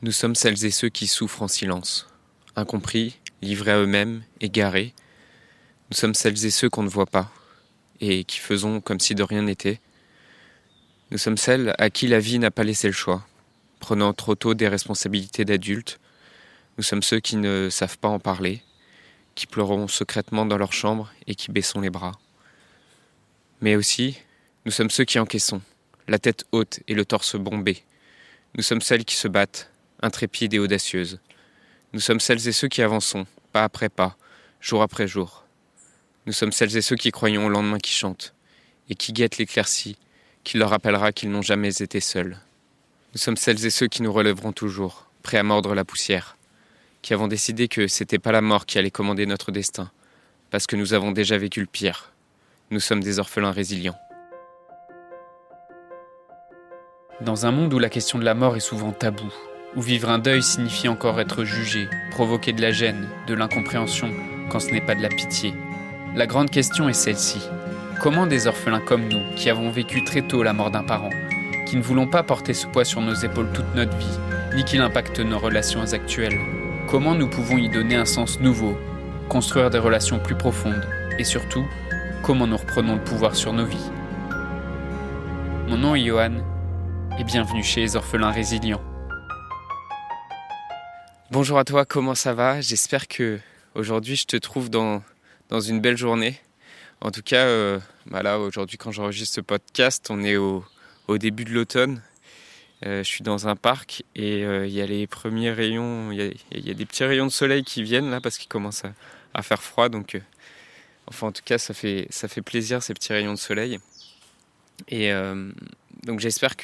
Nous sommes celles et ceux qui souffrent en silence, incompris, livrés à eux-mêmes, égarés. Nous sommes celles et ceux qu'on ne voit pas, et qui faisons comme si de rien n'était. Nous sommes celles à qui la vie n'a pas laissé le choix, prenant trop tôt des responsabilités d'adultes. Nous sommes ceux qui ne savent pas en parler, qui pleurons secrètement dans leur chambre et qui baissons les bras. Mais aussi, nous sommes ceux qui encaissons, la tête haute et le torse bombé. Nous sommes celles qui se battent, intrépides et audacieuses. Nous sommes celles et ceux qui avançons, pas après pas, jour après jour. Nous sommes celles et ceux qui croyons au lendemain qui chante, et qui guettent l'éclaircie, qui leur rappellera qu'ils n'ont jamais été seuls. Nous sommes celles et ceux qui nous relèveront toujours, prêts à mordre la poussière, qui avons décidé que c'était pas la mort qui allait commander notre destin, parce que nous avons déjà vécu le pire. Nous sommes des orphelins résilients. Dans un monde où la question de la mort est souvent taboue, où vivre un deuil signifie encore être jugé, provoquer de la gêne, de l'incompréhension, quand ce n'est pas de la pitié, la grande question est celle-ci. Comment des orphelins comme nous, qui avons vécu très tôt la mort d'un parent, qui ne voulons pas porter ce poids sur nos épaules toute notre vie, ni qu'il impacte nos relations actuelles, comment nous pouvons y donner un sens nouveau, construire des relations plus profondes, et surtout, comment nous reprenons le pouvoir sur nos vies. Mon nom est Johan, et bienvenue chez les Orphelins Résilients. Bonjour à toi, comment ça va ? J'espère que aujourd'hui je te trouve dans une belle journée. En tout cas, là, aujourd'hui quand j'enregistre ce podcast, on est au début de l'automne. Je suis dans un parc et il y a les premiers rayons, il y a des petits rayons de soleil qui viennent là parce qu'il commence à faire froid. Donc, en tout cas, ça fait plaisir ces petits rayons de soleil. Et donc j'espère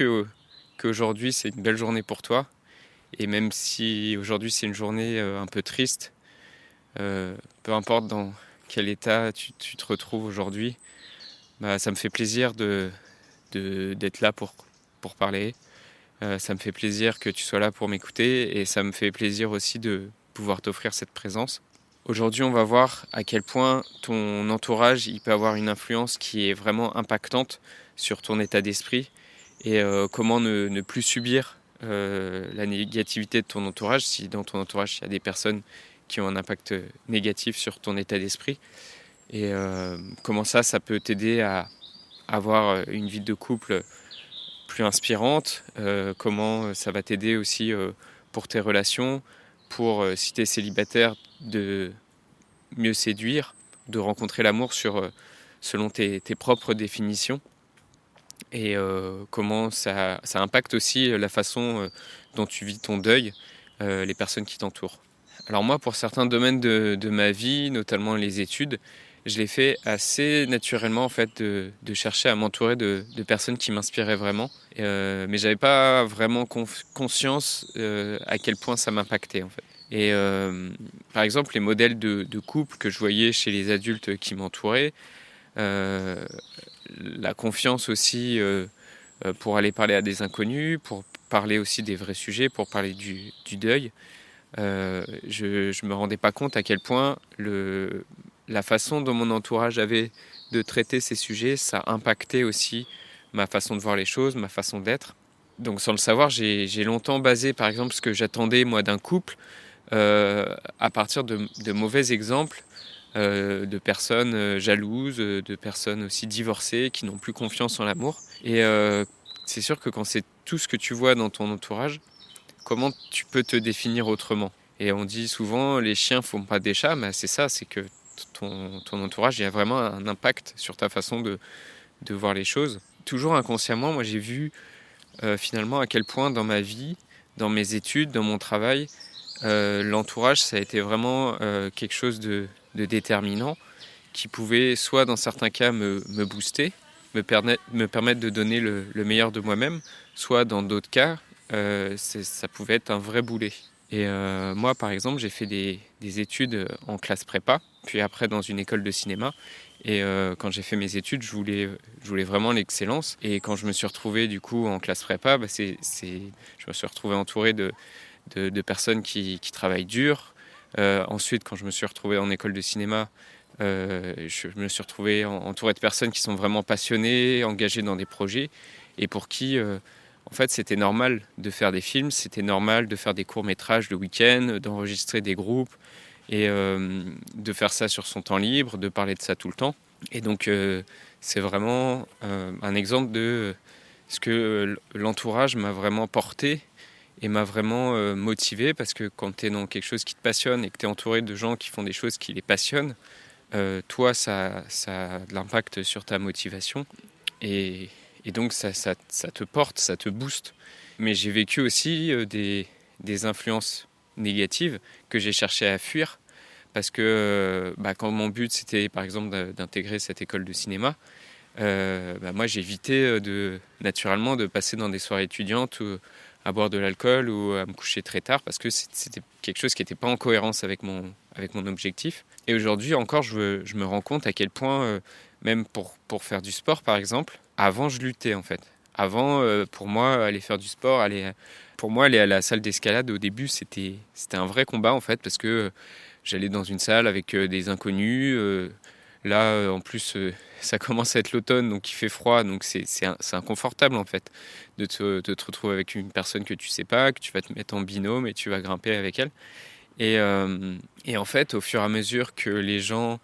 qu'aujourd'hui c'est une belle journée pour toi. Et même si aujourd'hui c'est une journée un peu triste, peu importe dans quel état tu te retrouves aujourd'hui, ça me fait plaisir d'être là pour parler. Ça me fait plaisir que tu sois là pour m'écouter et ça me fait plaisir aussi de pouvoir t'offrir cette présence. Aujourd'hui, on va voir à quel point ton entourage il peut avoir une influence qui est vraiment impactante sur ton état d'esprit et comment ne plus subir la négativité de ton entourage, si dans ton entourage il y a des personnes qui ont un impact négatif sur ton état d'esprit, et comment ça peut t'aider à avoir une vie de couple plus inspirante, comment ça va t'aider aussi pour tes relations, pour si tu es célibataire, de mieux séduire, de rencontrer l'amour selon tes propres définitions. Et comment ça impacte aussi la façon dont tu vis ton deuil, les personnes qui t'entourent. Alors moi, pour certains domaines de ma vie, notamment les études, je l'ai fait assez naturellement en fait de chercher à m'entourer de personnes qui m'inspiraient vraiment. Mais j'avais pas vraiment conscience à quel point ça m'impactait en fait. Et par exemple, les modèles de couple que je voyais chez les adultes qui m'entouraient, la confiance aussi pour aller parler à des inconnus, pour parler aussi des vrais sujets, pour parler du deuil. Je me rendais pas compte à quel point la façon dont mon entourage avait de traiter ces sujets, ça impactait aussi ma façon de voir les choses, ma façon d'être. Donc sans le savoir, j'ai longtemps basé par exemple ce que j'attendais moi d'un couple à partir de mauvais exemples de personnes jalouses, de personnes aussi divorcées qui n'ont plus confiance en l'amour. Et c'est sûr que quand c'est tout ce que tu vois dans ton entourage, comment tu peux te définir autrement ? Et on dit souvent les chiens font pas des chats, mais c'est ça, c'est que ton entourage il y a vraiment un impact sur ta façon de voir les choses. Toujours inconsciemment, moi j'ai vu finalement à quel point dans ma vie, dans mes études, dans mon travail, l'entourage ça a été vraiment quelque chose de déterminant qui pouvait soit dans certains cas me booster, me permettre de donner le meilleur de moi-même, soit dans d'autres cas ça pouvait être un vrai boulet. Et moi par exemple j'ai fait des études en classe prépa, puis après dans une école de cinéma. Et quand j'ai fait mes études, je voulais vraiment l'excellence. Et quand je me suis retrouvé du coup en classe prépa, je me suis retrouvé entouré de personnes qui travaillent dur. Ensuite, quand je me suis retrouvé en école de cinéma, je me suis retrouvé entouré de personnes qui sont vraiment passionnées, engagées dans des projets, et pour qui en fait, c'était normal de faire des films, c'était normal de faire des courts-métrages le week-end, d'enregistrer des groupes et de faire ça sur son temps libre, de parler de ça tout le temps. Et donc, c'est vraiment un exemple de ce que l'entourage m'a vraiment porté et m'a vraiment motivé, parce que quand tu es dans quelque chose qui te passionne et que tu es entouré de gens qui font des choses qui les passionnent, toi, ça a de l'impact sur ta motivation. Et donc, ça te porte, ça te booste. Mais j'ai vécu aussi des influences négatives que j'ai cherché à fuir. Parce que quand mon but, c'était par exemple d'intégrer cette école de cinéma, moi, j'évitais naturellement de passer dans des soirées étudiantes ou à boire de l'alcool ou à me coucher très tard, parce que c'était quelque chose qui n'était pas en cohérence avec mon objectif. Et aujourd'hui encore, je me rends compte à quel point, même pour faire du sport par exemple, avant je luttais en fait. Avant, pour moi, aller faire du sport, pour moi, aller à la salle d'escalade au début, c'était un vrai combat en fait, parce que j'allais dans une salle avec des inconnus. Là, en plus, ça commence à être l'automne, donc il fait froid, donc c'est inconfortable en fait de te retrouver avec une personne que tu sais pas, que tu vas te mettre en binôme et tu vas grimper avec elle. Et en fait, au fur et à mesure que les gens,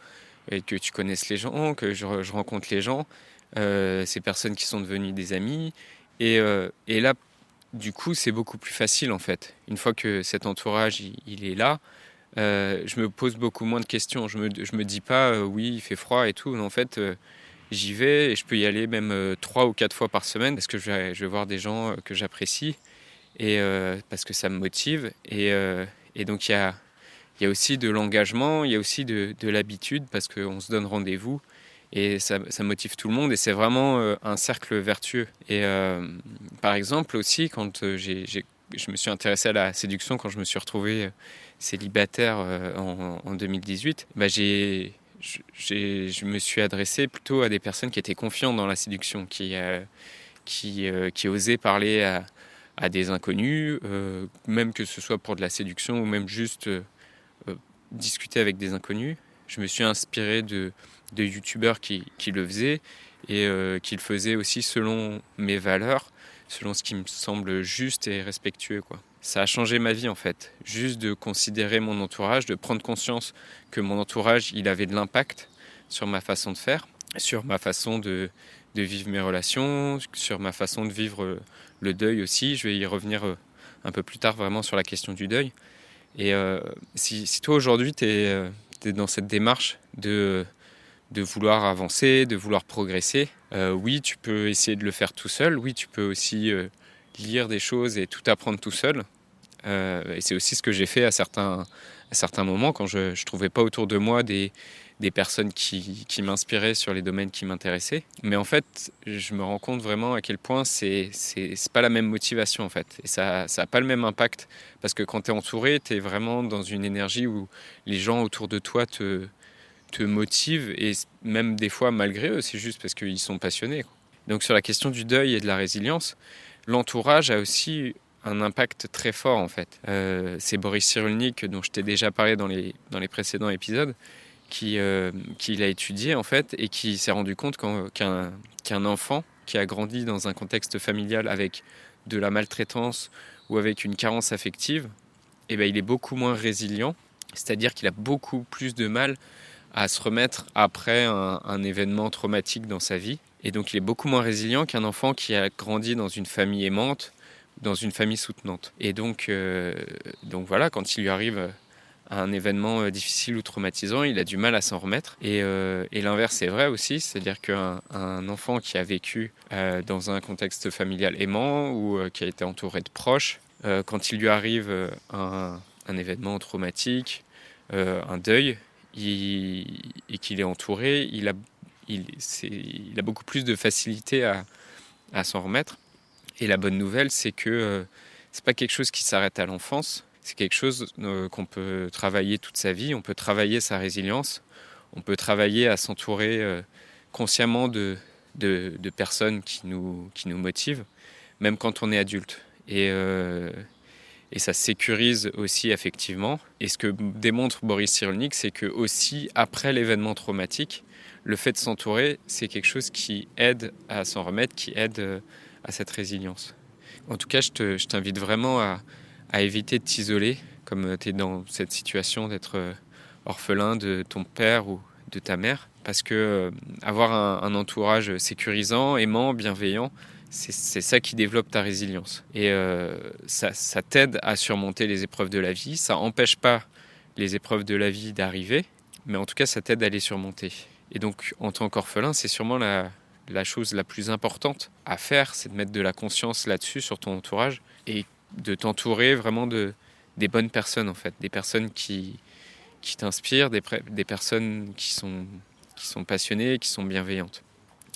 et que tu connaisses les gens, que je rencontre les gens, ces personnes qui sont devenues des amis, et là, du coup, c'est beaucoup plus facile en fait. Une fois que cet entourage il est là, je me pose beaucoup moins de questions. Je me dis pas oui, il fait froid et tout. En fait, j'y vais et je peux y aller même 3 ou 4 fois par semaine, parce que je vais voir des gens que j'apprécie, et parce que ça me motive. Et donc il y a aussi de l'engagement, il y a aussi de l'habitude, parce qu'on se donne rendez-vous et ça motive tout le monde, et c'est vraiment un cercle vertueux. Et par exemple aussi, quand je me suis intéressé à la séduction, quand je me suis retrouvé célibataire en 2018, je me suis adressé plutôt à des personnes qui étaient confiantes dans la séduction, qui osaient parler à des inconnus, même que ce soit pour de la séduction ou même juste discuter avec des inconnus. Je me suis inspiré de youtubeurs qui le faisaient, et qui le faisaient aussi selon mes valeurs, selon ce qui me semble juste et respectueux, quoi. Ça a changé ma vie en fait, juste de considérer mon entourage, de prendre conscience que mon entourage, il avait de l'impact sur ma façon de faire, sur ma façon de vivre mes relations, sur ma façon de vivre le deuil aussi. Je vais y revenir un peu plus tard vraiment sur la question du deuil. Et si toi aujourd'hui tu es dans cette démarche de vouloir avancer, de vouloir progresser, oui, tu peux essayer de le faire tout seul, oui, tu peux aussi lire des choses et tout apprendre tout seul. Et c'est aussi ce que j'ai fait à certains moments, quand je ne trouvais pas autour de moi des personnes qui m'inspiraient sur les domaines qui m'intéressaient. Mais en fait, je me rends compte vraiment à quel point c'est pas la même motivation en fait. Et ça a pas le même impact, parce que quand tu es entouré, tu es vraiment dans une énergie où les gens autour de toi te motivent, et même des fois malgré eux, c'est juste parce qu'ils sont passionnés. Donc sur la question du deuil et de la résilience, l'entourage a aussi un impact très fort en fait. C'est Boris Cyrulnik, dont je t'ai déjà parlé dans les précédents épisodes, qui l'a étudié en fait, et qui s'est rendu compte qu'un enfant qui a grandi dans un contexte familial avec de la maltraitance ou avec une carence affective, il est beaucoup moins résilient, c'est-à-dire qu'il a beaucoup plus de mal à se remettre après un événement traumatique dans sa vie. Et donc il est beaucoup moins résilient qu'un enfant qui a grandi dans une famille aimante, dans une famille soutenante. Et donc voilà, quand il lui arrive un événement difficile ou traumatisant, il a du mal à s'en remettre. Et l'inverse est vrai aussi, c'est-à-dire qu'un enfant qui a vécu dans un contexte familial aimant, ou qui a été entouré de proches, quand il lui arrive un événement traumatique, un deuil, et qu'il est entouré, il a beaucoup plus de facilité à s'en remettre. Et la bonne nouvelle, c'est que c'est pas quelque chose qui s'arrête à l'enfance, c'est quelque chose qu'on peut travailler toute sa vie. On peut travailler sa résilience, on peut travailler à s'entourer consciemment de personnes qui nous motivent, même quand on est adulte. Et ça sécurise aussi affectivement. Et ce que démontre Boris Cyrulnik, c'est que aussi après l'événement traumatique, le fait de s'entourer, c'est quelque chose qui aide à s'en remettre, qui aide à cette résilience. En tout cas, je t'invite vraiment à éviter de t'isoler, comme tu es dans cette situation d'être orphelin de ton père ou de ta mère, parce que avoir un entourage sécurisant, aimant, bienveillant, c'est ça qui développe ta résilience. Et ça t'aide à surmonter les épreuves de la vie. Ça n'empêche pas les épreuves de la vie d'arriver, mais en tout cas, ça t'aide à les surmonter. Et donc, en tant qu'orphelin, c'est sûrement la chose la plus importante à faire, c'est de mettre de la conscience là-dessus, sur ton entourage, et de t'entourer vraiment des bonnes personnes, en fait. Des personnes qui t'inspirent, des personnes qui sont passionnées, qui sont bienveillantes.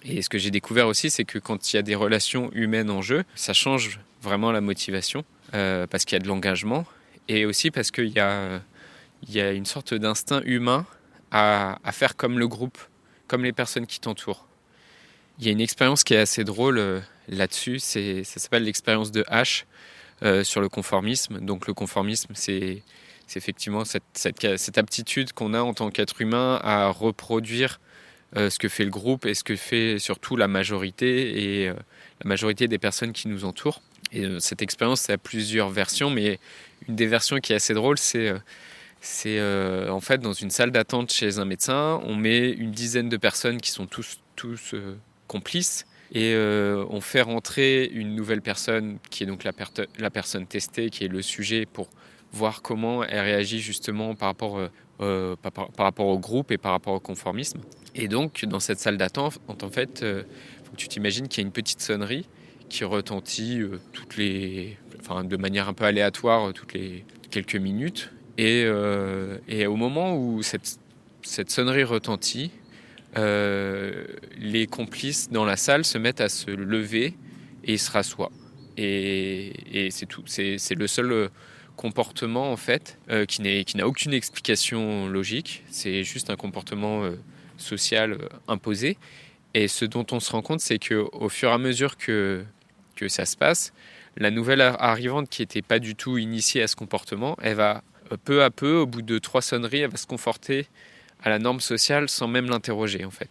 Et ce que j'ai découvert aussi, c'est que quand il y a des relations humaines en jeu, ça change vraiment la motivation, parce qu'il y a de l'engagement, et aussi parce qu'il y a une sorte d'instinct humain à faire comme le groupe, comme les personnes qui t'entourent. Il y a une expérience qui est assez drôle là-dessus, ça s'appelle l'expérience de H sur le conformisme. Donc le conformisme, c'est effectivement cette aptitude qu'on a en tant qu'être humain à reproduire ce que fait le groupe et ce que fait surtout la majorité et la majorité des personnes qui nous entourent. Et cette expérience, ça a plusieurs versions, mais une des versions qui est assez drôle, c'est en fait dans une salle d'attente chez un médecin, on met une dizaine de personnes qui sont tous complices et on fait rentrer une nouvelle personne qui est donc la personne testée, qui est le sujet, pour voir comment elle réagit justement par rapport au groupe et par rapport au conformisme. Et donc dans cette salle d'attente, en fait, faut que tu t'imagines qu'il y a une petite sonnerie qui retentit de manière un peu aléatoire toutes les quelques minutes. Et au moment où cette sonnerie retentit, les complices dans la salle se mettent à se lever et ils se rassoient. Et c'est tout. C'est le seul comportement en fait qui n'a aucune explication logique. C'est juste un comportement social imposé. Et ce dont on se rend compte, c'est qu'au fur et à mesure que ça se passe, la nouvelle arrivante qui n'était pas du tout initiée à ce comportement, elle va peu à peu, au bout de 3 sonneries, elle va se conforter à la norme sociale sans même l'interroger en fait.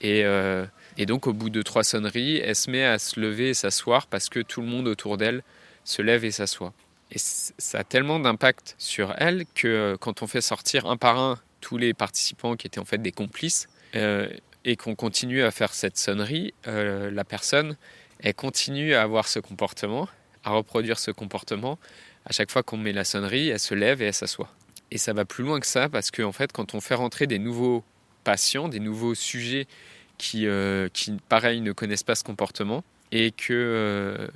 Et donc au bout de 3 sonneries, elle se met à se lever et s'asseoir parce que tout le monde autour d'elle se lève et s'assoit. Et ça a tellement d'impact sur elle que quand on fait sortir un par un tous les participants qui étaient en fait des complices et qu'on continue à faire cette sonnerie, la personne, elle continue à avoir ce comportement, à reproduire ce comportement. À chaque fois qu'on met la sonnerie, elle se lève et elle s'assoit. Et ça va plus loin que ça parce qu'en fait, quand on fait rentrer des nouveaux patients, des nouveaux sujets qui pareil, ne connaissent pas ce comportement et que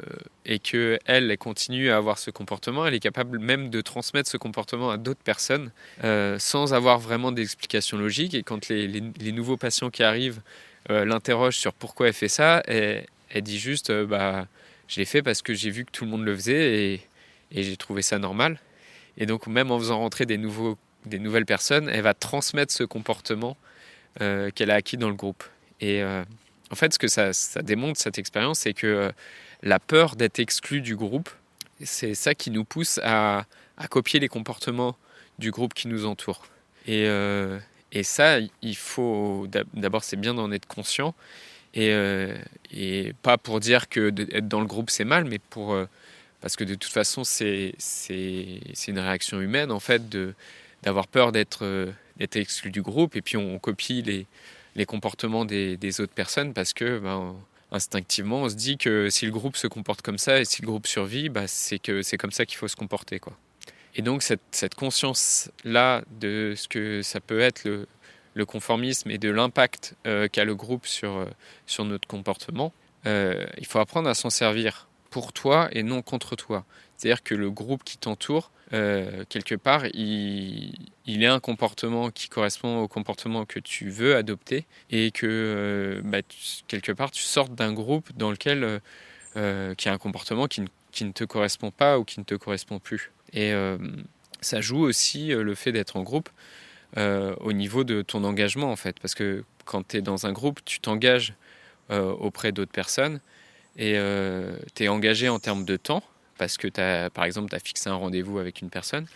elle continue à avoir ce comportement, elle est capable même de transmettre ce comportement à d'autres personnes sans avoir vraiment d'explication logique. Et quand les nouveaux patients qui arrivent l'interrogent sur pourquoi elle fait ça, elle dit juste je l'ai fait parce que j'ai vu que tout le monde le faisait et j'ai trouvé ça normal. Et donc même en faisant rentrer des nouvelles personnes, elle va transmettre ce comportement qu'elle a acquis dans le groupe. Et en fait, ce que ça démontre, cette expérience, c'est que la peur d'être exclu du groupe, c'est ça qui nous pousse à copier les comportements du groupe qui nous entoure. Et ça, il faut d'abord, c'est bien d'en être conscient, et pas pour dire que d'être dans le groupe c'est mal, mais parce que de toute façon c'est une réaction humaine en fait d'avoir peur d'être exclu du groupe, et puis on copie les comportements des autres personnes parce que instinctivement on se dit que si le groupe se comporte comme ça et si le groupe survit, c'est comme ça qu'il faut se comporter, quoi. Et donc cette conscience là de ce que ça peut être le conformisme et de l'impact qu'a le groupe sur notre comportement, il faut apprendre à s'en servir pour toi et non contre toi. C'est-à-dire que le groupe qui t'entoure, quelque part, il est un comportement qui correspond au comportement que tu veux adopter, et que quelque part tu sortes d'un groupe dans lequel qui a un comportement qui ne te correspond pas ou qui ne te correspond plus. Et ça joue aussi le fait d'être en groupe au niveau de ton engagement en fait, parce que quand tu es dans un groupe, tu t'engages auprès d'autres personnes et tu es engagé en termes de temps, parce que par exemple tu as fixé un rendez-vous avec une personne,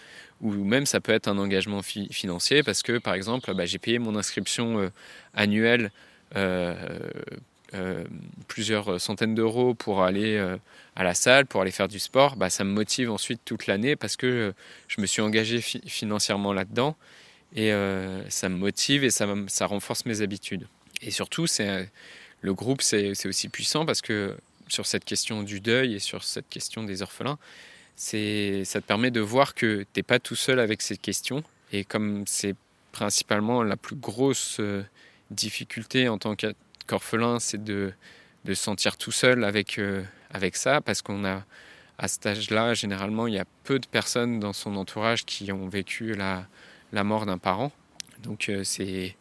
ou même ça peut être un engagement financier, parce que par exemple j'ai payé mon inscription annuelle plusieurs centaines d'euros pour aller à la salle, pour aller faire du sport, ça me motive ensuite toute l'année parce que je me suis engagé financièrement là-dedans et ça me motive et ça renforce mes habitudes. Et surtout, le groupe, c'est aussi puissant parce que sur cette question du deuil et sur cette question des orphelins, ça te permet de voir que tu n'es pas tout seul avec ces questions. Et comme c'est principalement la plus grosse difficulté en tant qu'orphelin, c'est de se sentir tout seul avec ça, parce à cet âge-là, généralement, il y a peu de personnes dans son entourage qui ont vécu la mort d'un parent. Donc c'est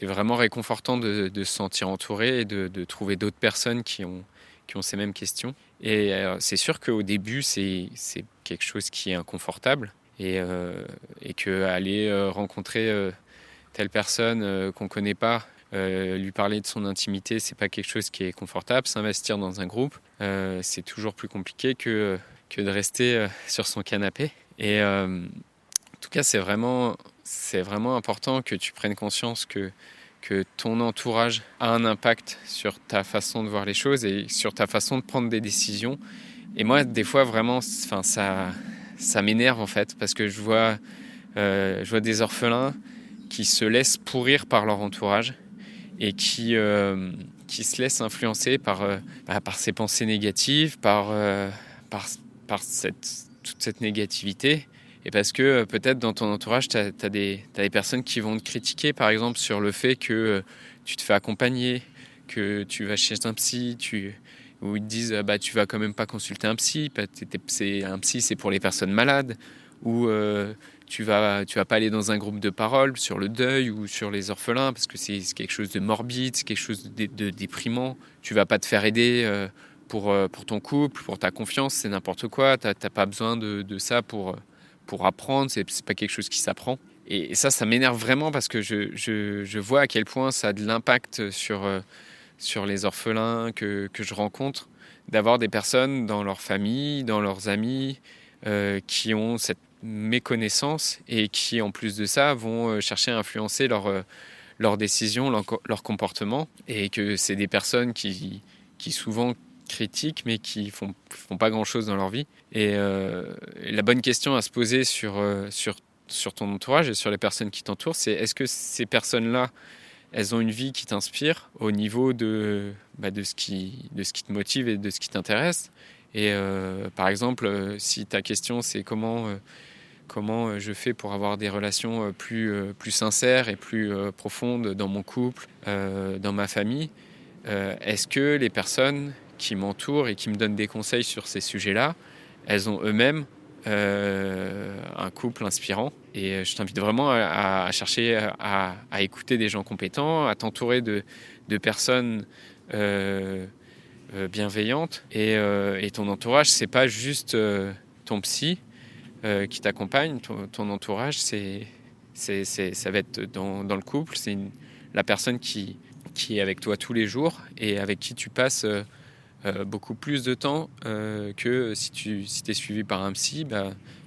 vraiment réconfortant de se sentir entouré et de trouver d'autres personnes qui ont ces mêmes questions. Et c'est sûr qu'au début, c'est quelque chose qui est inconfortable et que aller rencontrer telle personne qu'on ne connaît pas, lui parler de son intimité, c'est pas quelque chose qui est confortable. S'investir dans un groupe, c'est toujours plus compliqué que de rester sur son canapé. Et en tout cas, c'est vraiment important que tu prennes conscience que ton entourage a un impact sur ta façon de voir les choses et sur ta façon de prendre des décisions. Et moi, des fois, vraiment, ça m'énerve en fait, parce que je vois des orphelins qui se laissent pourrir par leur entourage et qui se laissent influencer par ces pensées négatives, par toute cette négativité. Et parce que peut-être dans ton entourage, tu as des personnes qui vont te critiquer, par exemple, sur le fait que tu te fais accompagner, que tu vas chez un psy, où ils te disent tu vas quand même pas consulter un psy, un psy c'est pour les personnes malades, ou tu vas pas aller dans un groupe de parole sur le deuil ou sur les orphelins parce que c'est quelque chose de morbide, c'est quelque chose de déprimant. Tu vas pas te faire aider pour ton couple, pour ta confiance, c'est n'importe quoi. T'as pas besoin de ça pour apprendre, c'est pas quelque chose qui s'apprend. Et ça m'énerve vraiment parce que je vois à quel point ça a de l'impact sur les orphelins que je rencontre, d'avoir des personnes dans leur famille, dans leurs amis, qui ont cette méconnaissance et qui, en plus de ça, vont chercher à influencer leurs décisions, leur comportement, et que c'est des personnes qui souvent critiquent mais qui font pas grand-chose dans leur vie. Et la bonne question à se poser sur ton entourage et sur les personnes qui t'entourent, c'est est-ce que ces personnes-là, elles ont une vie qui t'inspire au niveau de ce qui te motive et de ce qui t'intéresse. Et par exemple, si ta question c'est comment je fais pour avoir des relations plus sincères et plus profondes dans mon couple, dans ma famille, est-ce que les personnes qui m'entourent et qui me donnent des conseils sur ces sujets-là, elles ont eux-mêmes un couple inspirant? Et je t'invite vraiment à chercher à écouter des gens compétents, à t'entourer de personnes bienveillantes. Et ton entourage, c'est pas juste ton psy qui t'accompagne. Ton entourage, ça va être dans le couple, c'est la personne qui est avec toi tous les jours et avec qui tu passes beaucoup plus de temps que si tu es suivi par un psy.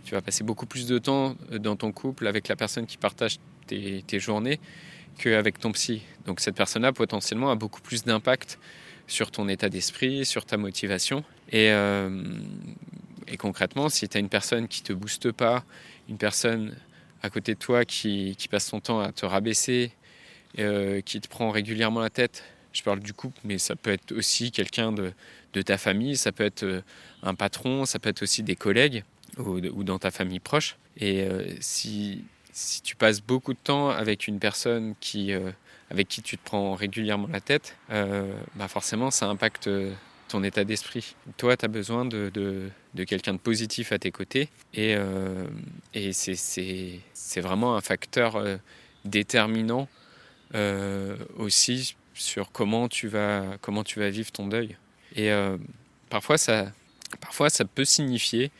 Tu vas passer beaucoup plus de temps dans ton couple avec la personne qui partage tes journées qu'avec ton psy. Donc cette personne-là potentiellement a beaucoup plus d'impact sur ton état d'esprit, sur ta motivation. Et concrètement, si tu as une personne qui ne te booste pas, une personne à côté de toi qui passe son temps à te rabaisser, qui te prend régulièrement la tête, je parle du couple, mais ça peut être aussi quelqu'un de ta famille, ça peut être un patron, ça peut être aussi des collègues ou dans ta famille proche. Et si tu passes beaucoup de temps avec une personne avec qui tu te prends régulièrement la tête, forcément ça impacte ton état d'esprit. Toi, tu as besoin de quelqu'un de positif à tes côtés, et c'est vraiment un facteur déterminant aussi sur comment tu vas vivre ton deuil. Et parfois ça peut signifier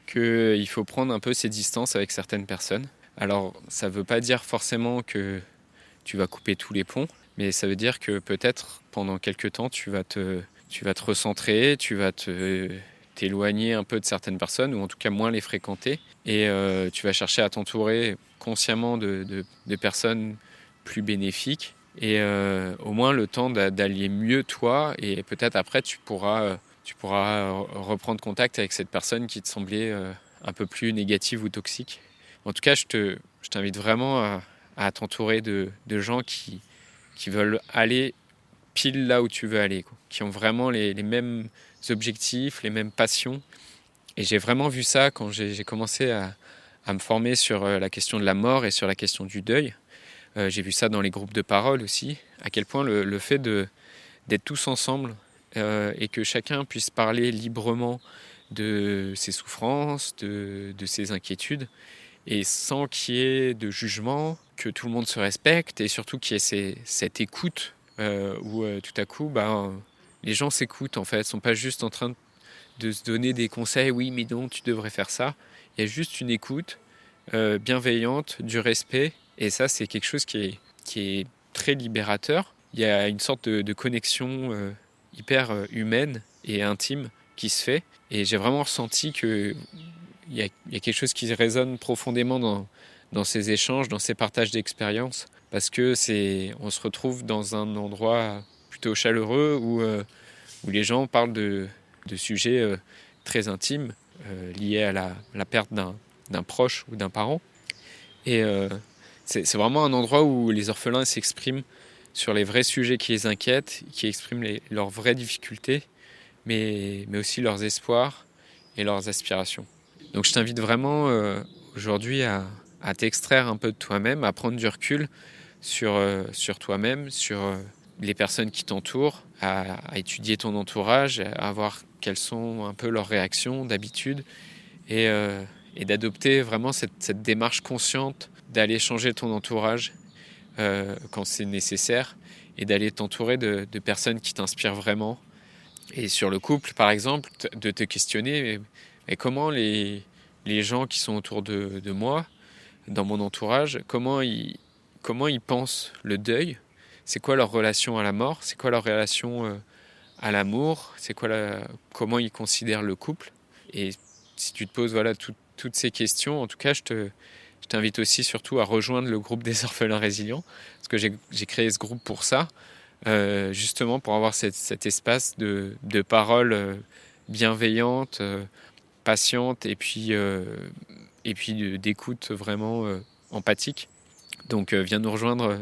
qu'il faut prendre un peu ses distances avec certaines personnes. Alors ça ne veut pas dire forcément que tu vas couper tous les ponts, mais ça veut dire que peut-être pendant quelques temps tu vas te recentrer, tu vas t'éloigner un peu de certaines personnes, ou en tout cas moins les fréquenter, et tu vas chercher à t'entourer consciemment de personnes plus bénéfiques et au moins le temps d'allier mieux toi, et peut-être après tu pourras reprendre contact avec cette personne qui te semblait un peu plus négative ou toxique. En tout cas, je t'invite vraiment à t'entourer de gens qui veulent aller pile là où tu veux aller, quoi. Qui ont vraiment les mêmes objectifs, les mêmes passions. Et j'ai vraiment vu ça quand j'ai commencé à me former sur la question de la mort et sur la question du deuil. J'ai vu ça dans les groupes de parole aussi, à quel point le fait d'être tous ensemble et que chacun puisse parler librement de ses souffrances, de ses inquiétudes, et sans qu'il y ait de jugement, que tout le monde se respecte et surtout qu'il y ait cette écoute où tout à coup les gens s'écoutent en fait, sont pas juste en train de se donner des conseils, oui mais non tu devrais faire ça. Il y a juste une écoute bienveillante, du respect, et ça c'est quelque chose qui est très libérateur. Il y a une sorte de connexion hyper humaine et intime qui se fait, et j'ai vraiment ressenti que il y a quelque chose qui résonne profondément dans ces échanges, dans ces partages d'expériences, parce que on se retrouve dans un endroit plutôt chaleureux où les gens parlent de sujets très intimes liés à la perte d'un proche ou d'un parent. Et c'est vraiment un endroit où les orphelins s'expriment sur les vrais sujets qui les inquiètent, qui expriment leurs vraies difficultés, mais aussi leurs espoirs et leurs aspirations. Donc je t'invite vraiment aujourd'hui à t'extraire un peu de toi-même, à prendre du recul sur toi-même, sur les personnes qui t'entourent, à étudier ton entourage, à voir quelles sont un peu leurs réactions d'habitude, et d'adopter vraiment cette démarche consciente d'aller changer ton entourage quand c'est nécessaire, et d'aller t'entourer de personnes qui t'inspirent vraiment. Et sur le couple, par exemple, de te questionner, mais comment les gens qui sont autour de moi, dans mon entourage, comment ils pensent le deuil, c'est quoi leur relation à la mort, c'est quoi leur relation à l'amour, comment ils considèrent le couple. Et si tu te poses toutes ces questions, en tout cas, je t'invite aussi surtout à rejoindre le groupe des orphelins résilients, parce que j'ai créé ce groupe pour ça, justement pour avoir cet espace de parole bienveillante, patiente, et puis d'écoute vraiment empathique. Donc viens nous rejoindre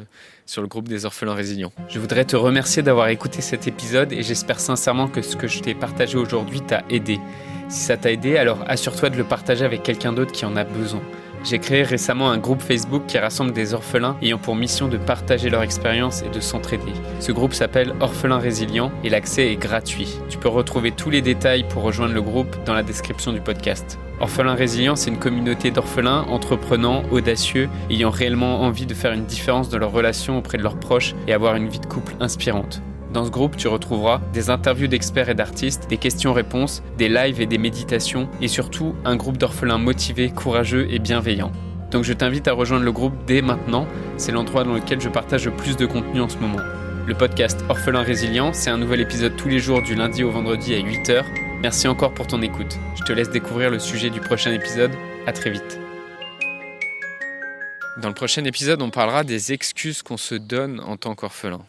sur le groupe des orphelins résilients. Je voudrais te remercier d'avoir écouté cet épisode et j'espère sincèrement que ce que je t'ai partagé aujourd'hui t'a aidé. Si ça t'a aidé, alors assure-toi de le partager avec quelqu'un d'autre qui en a besoin. J'ai créé récemment un groupe Facebook qui rassemble des orphelins ayant pour mission de partager leur expérience et de s'entraider. Ce groupe s'appelle Orphelins Résilients et l'accès est gratuit. Tu peux retrouver tous les détails pour rejoindre le groupe dans la description du podcast. Orphelins Résilients, c'est une communauté d'orphelins entreprenants, audacieux, ayant réellement envie de faire une différence dans leurs relations auprès de leurs proches et avoir une vie de couple inspirante. Dans ce groupe, tu retrouveras des interviews d'experts et d'artistes, des questions-réponses, des lives et des méditations, et surtout un groupe d'orphelins motivés, courageux et bienveillants. Donc je t'invite à rejoindre le groupe dès maintenant, c'est l'endroit dans lequel je partage le plus de contenu en ce moment. Le podcast Orphelins Résilients, c'est un nouvel épisode tous les jours du lundi au vendredi à 8h. Merci encore pour ton écoute. Je te laisse découvrir le sujet du prochain épisode. À très vite. Dans le prochain épisode, on parlera des excuses qu'on se donne en tant qu'orphelin.